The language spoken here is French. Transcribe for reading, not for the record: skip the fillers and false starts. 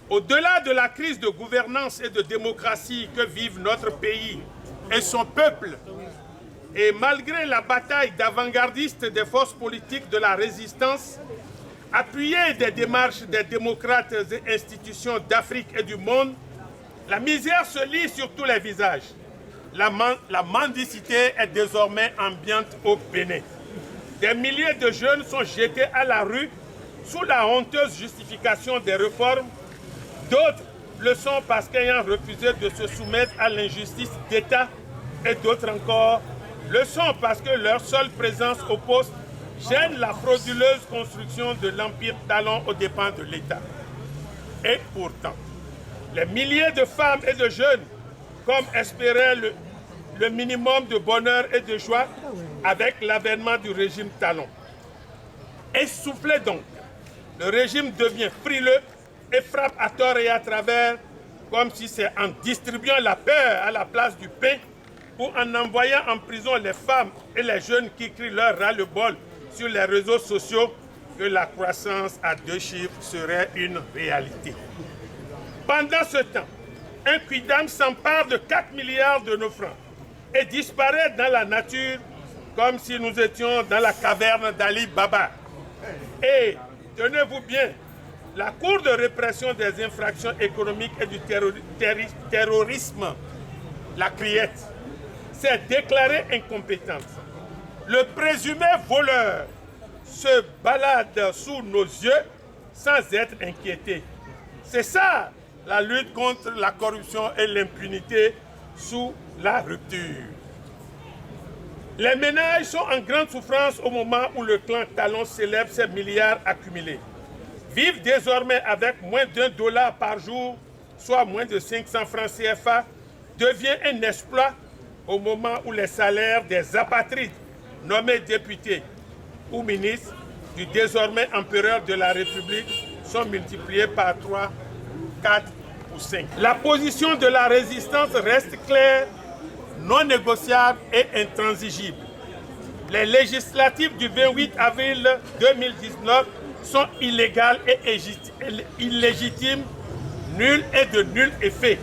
Au-delà de la crise de gouvernance et de démocratie que vivent notre pays et son peuple, et malgré la bataille d'avant-gardistes des forces politiques de la résistance, appuyée des démarches des démocrates et institutions d'Afrique et du monde, la misère se lit sur tous les visages. La mendicité est désormais ambiante au Bénin. Des milliers de jeunes sont jetés à la rue sous la honteuse justification des réformes. D'autres le sont parce qu'ayant refusé de se soumettre à l'injustice d'État, et d'autres encore le sont parce que leur seule présence au poste gêne la frauduleuse construction de l'Empire Talon aux dépens de l'État. Et pourtant, les milliers de femmes et de jeunes, comme espérait le minimum de bonheur et de joie avec l'avènement du régime Talon. Essoufflé donc, le régime devient frileux et frappe à tort et à travers, comme si c'est en distribuant la peur à la place du pain ou en envoyant en prison les femmes et les jeunes qui crient leur ras-le-bol sur les réseaux sociaux que la croissance à 2 chiffres serait une réalité. Pendant ce temps, un quidam s'empare de 4 milliards de nos francs et disparaît dans la nature comme si nous étions dans la caverne d'Ali Baba. Et, tenez-vous bien, la Cour de répression des infractions économiques et du terrorisme, la CRIET, s'est déclarée incompétente. Le présumé voleur se balade sous nos yeux sans être inquiété. C'est ça, la lutte contre la corruption et l'impunité sous la rupture. Les ménages sont en grande souffrance au moment où le clan Talon célèbre ses milliards accumulés. Vivre désormais avec moins d'$1 par jour, soit moins de 500 francs CFA, devient un exploit au moment où les salaires des apatrides nommés députés ou ministres du désormais empereur de la République sont multipliés par 3, 4 ou 5. La position de la résistance reste claire, non négociable et intransigible. Les législatives du 28 avril 2019 sont illégales et illégitimes, nulles et de nul effet.